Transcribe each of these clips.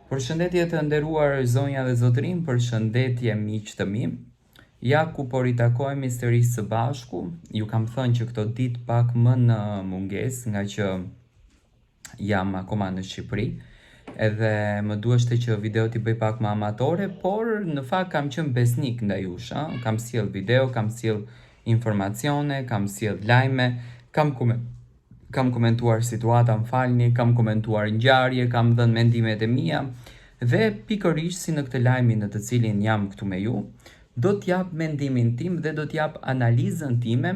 Përshëndetje të nderuar zonja dhe zotërin, përshëndetje miq të mi. Ja ku po ritakohemi sërish së bashku. Ju kam thënë që këto ditë pak më në mungesë, nga që jam akoma në Shqipëri. Edhe më duheshte që video t'i bëj pak më amatore, por në fakt kam qenë besnik ndaj jush, kam sjell video, kam sjell informacione, kam sjell lajme, kam komentuar situata, më falni, kam komentuar ngjarje, kam dhënë mendimet e mia dhe pikërisht si në këtë lajmin në të cilin jam këtu me ju, do t'jap mendimin tim dhe do t'jap analizën time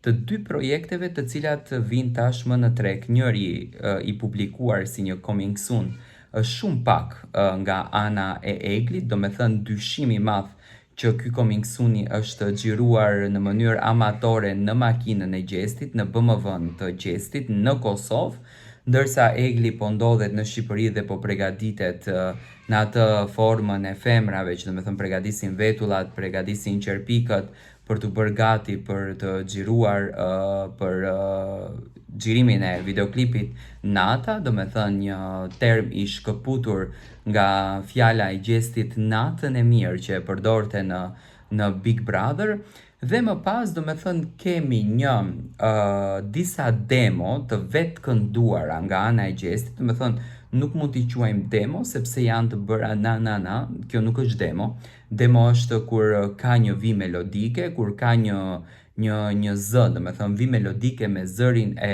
të dy projekteve të cilat vijnë tashmë në treg. Njëri i publikuar si një coming soon është shumë pak nga ana e Eglit, do me thënë dyshim i madh që ky coming soon është xhiruar në mënyrë amatore në makinën e Gjestit, në BMW-n të Gjestit në Kosovë, ndërsa Egli po ndodhet në Shqipëri dhe po përgatitet në atë formën e femrave, që do me thënë përgatisin vetullat, përgatisin qerpikët për të bërë gati për të xhiruar për xhirimin e videoklipit Nata, do me thënë një term i shkëputur nga fjala e Gjestit Natën e mirë që e përdorte në Big Brother. Dhe më pas do me thënë kemi një disa demo të vetë kënduara nga ana e Gjestit, do me thënë nuk mund t'i quajmë demo sepse janë të bëra na, kjo nuk është demo. Demo është kur ka një vi melodike, kur ka një zë, do me thënë vi melodike me zërin e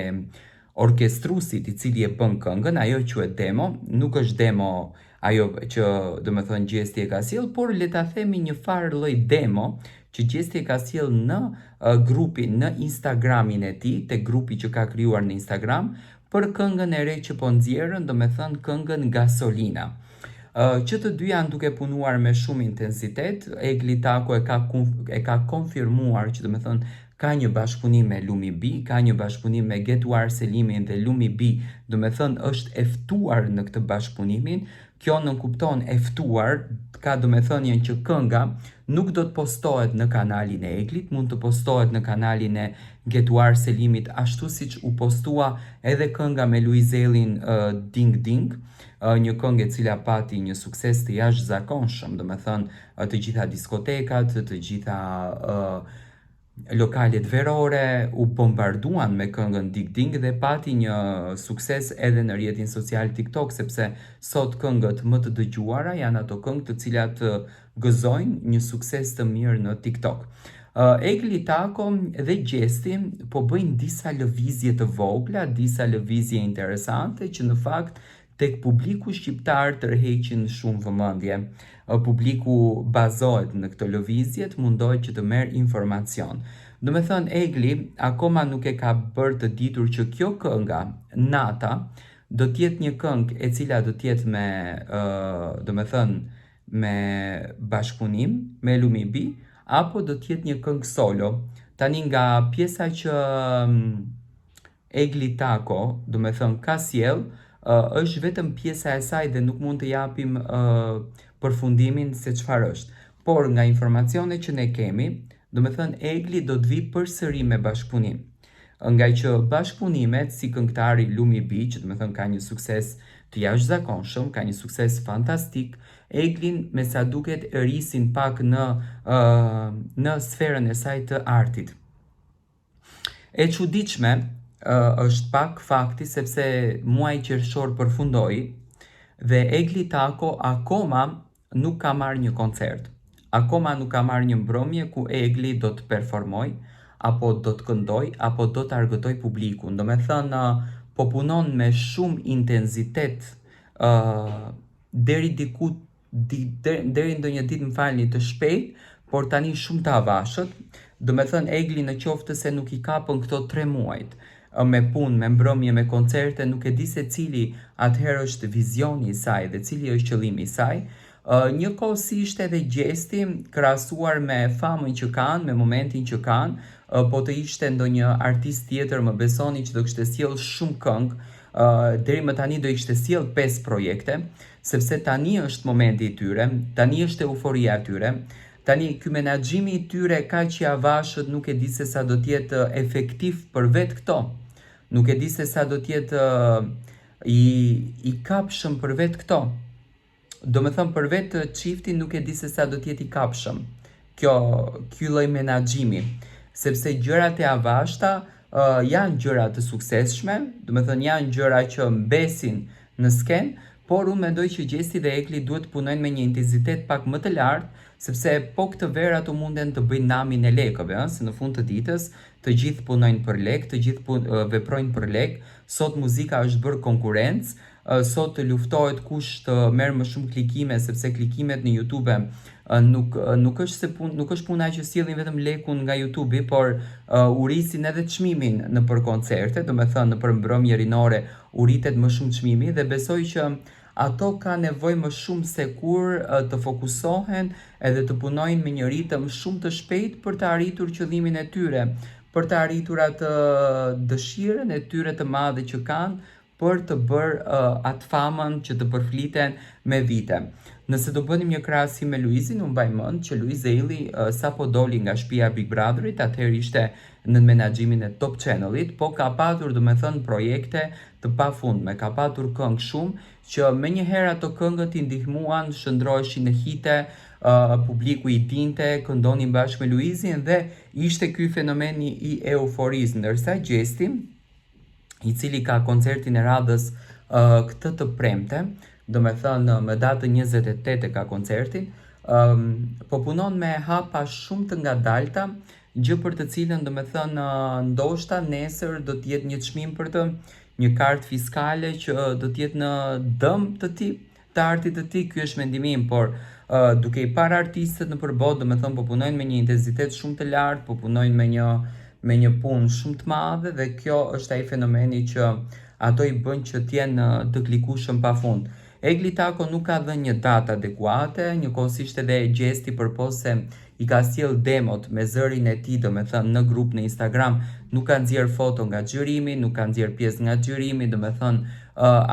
orkestrusit i cili e bën këngën, ajo quhet demo, nuk është demo ajo që do me thënë Gjesti e ka sjell, por le ta themi një farë lloj demo që Gjesti e ka sjell në grupin, në Instagramin e tij, te grupi që ka krijuar në Instagram, për këngën e re që po nxjerrën, do me thënë këngën Gasolina. Që të dy janë duke punuar me shumë intensitet. Egli Tako e ka konfirmuar që do me thënë ka një bashkëpunim me Lumi B, ka një bashkëpunim me Getuar Selimin dhe Lumi B, do me thënë është eftuar në këtë bashkëpunimin. Kjo nënkupton eftuar, ka do me thënien që kënga nuk do të postohet në kanalin e Eglit, mund të postohet në kanalin e Getuar Selimit, ashtu siç u postua edhe kënga me Luizelin Ding Ding, një këngë e cila pati një sukses të jashtëzakonshëm, do me thënë të gjitha diskotekat, të gjitha lokalet verore u bombarduan me këngën Ding Ding dhe pati një sukses edhe në rrjetin social TikTok, sepse sot këngët më të dëgjuara janë ato këngë të cilat gëzojnë një sukses të mirë në TikTok. Egli Tako dhe Gjesti po bëjnë disa lëvizje të vogla, disa lëvizje interesante që në fakt tek publiku shqiptar tërheqin shumë vëmendje. Publiku bazohet në këto lëvizje, mundohet që të merr informacion. Do me thënë Egli akoma nuk e ka bërë të ditur që kjo kënga Nata do t'jetë një këngë e cila do t'jetë me do me thënë me bashkëpunim me Lumi B, apo do t'jetë një këngë solo. Tani nga pjesa që Egli Tako, do me thënë ka sjell, është vetëm pjesa e saj dhe nuk mund të japim përfundimin se çfarë është. Por nga informacionet që ne kemi, do me thënë Egli do të vi përsëri me bashkëpunim. Nga që bashkëpunimet si këngëtari Lumi B, që do me thënë ka një sukses të jashtëzakonshëm, ka një sukses fantastik, Eglin me sa duket e rrisin pak në sferën e saj të artit. E çuditshme është pak fakti sepse muaji qershor përfundoi dhe Egli Tako akoma nuk ka marrë një koncert. Akoma nuk ka marrë një mbrëmje ku Egli do të performoj, apo do të këndoj, apo do të argëtoj publikun. Do me thënë po punon me shumë intensitet deri ndonjë ditë, më falni, të shpejt, por tani shumë të avashët. Do me thënë Egli në qoftë se nuk i kapën këto 3 muajt me punë, me mbrëmje, me koncerte, nuk e di se cili atëherë është vizioni i saj dhe cili është qëllimi i saj. Njëkohësisht edhe Gjesti, krahasuar me famën që kanë, me momentin që kanë, po të ishte ndonjë artist tjetër, më besoni që do kishte sjell shumë këngë, deri më tani do ishte sjell 5 projekte, sepse tani është momenti i tyre, tani është euforia e tyre. Tani ky menaxhimi i tyre kaq i avashët nuk e di se sa do të jetë efektiv për vetë këto. Nuk e di se sa do të jetë i kapshëm për vetë këto. do me thënë për vetë çiftin nuk e di se sa do t'jeti kapshëm ky lloj menaxhimi, sepse gjërat e avashta janë gjëra të suksesshme, do me thënë janë gjëra që mbesin në skenë, por unë mendoj që Gjesti dhe Egli duhet të punojnë me një intensitet pak më të lartë, sepse po këtë verë ato munden të bëjnë namin e lekëve, se në fund të ditës të gjithë punojnë për lek, të gjithë veprojnë për lek, sot muzika është bërë konkurrencë, sot luftohet kush të merr më shumë klikime, sepse klikimet në YouTube nuk është puna që sillin vetëm lekun nga YouTube, por urisin edhe çmimin në për koncerte, do me thënë në për mbrëmje rinore uritet më shumë çmimi dhe besoj që ato ka nevojë më shumë se kur të fokusohen edhe të punojnë me një ritëm shumë të shpejt për të arritur qëllimin e tyre, për të arritur atë dëshirën e tyre të madhe që kanë për të bërë atë famën që të përfliten me vite. Nëse do bënim një krahasim me Luizin, unë mbaj mend që Luiz Eili sapo doli nga shtëpia Big Brotherit, atëherë ishte në menaxhimin e Top Channelit, po ka patur domethënë projekte të pafundme, ka patur këngë shumë që menjëherë ato këngët i ndihmuan, shndroheshin në hite, publiku i dinte, këndonin bashkë me Luizin dhe ishte ky fenomeni i euforisë, ndërsa Gjesti, i cili ka koncertin e radhës këtë të premte, do me thënë me datën 28 ka koncertin, po punon me hapa shumë të ngadalta, gjë për të cilën do me thënë ndoshta nesër do t'jetë një çmim për të, një kartë fiskale që do t'jetë në dëm të tij, të artit të tij, ky është mendimi im, por duke i parë artistët në përbot, do me thënë po punojnë me një intensitet shumë të lartë, po punojnë me një punë shumë të madhe dhe kjo është ai fenomeni që ato i bën që t'jenë të klikueshëm pafund. Egli Tako nuk ka dhënë një datë adekuate, njëkohësisht edhe Gjesti përpos se i ka sjell demot me zërin e tij, do me thënë në grup në Instagram, nuk ka nxjerr foto nga xhirimi, nuk ka nxjerr pjesë nga xhirimi, do me thënë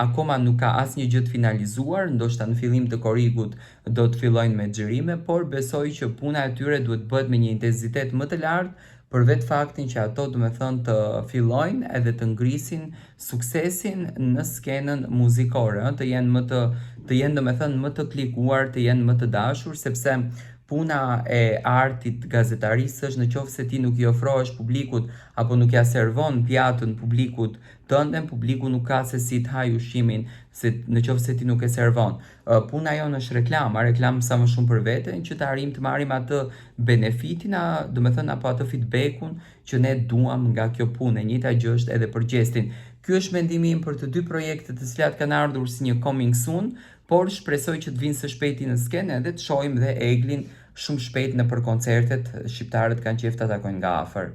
akoma nuk ka asnjë gjë të finalizuar, ndoshta në fillim të korrikut do të fillojnë me xhirime, por besoj që puna e tyre duhet bëhet me një intensitet më të lartë, për vetë faktin që ato do me thënë të fillojnë edhe të ngrisin suksesin në skenën muzikore, të jenë do me thënë më të klikuar, të jenë më të dashur, sepse puna e artit gazetarisë është në qoftë se ti nuk i ofrohesh publikut apo nuk ja servon pjatën publikut tënden, publiku nuk ka se si të haj ushqimin, në qoftë se ti nuk e servon. Puna jonë është reklam sa më shumë për veten, që të arrim të marrim atë benefitin, do me thënë apo atë feedbackun që ne duam nga kjo punë. E njëjta gjë është edhe për Gjestin. Ky është mendimi im për të dy projektet të cilat kanë ardhur si një coming soon, por shpresoj që të vinë së shpejti në skenë edhe të shohim dhe Eglin shumë shpejt në për koncertet, shqiptarët kanë qejf ta takojnë nga afër.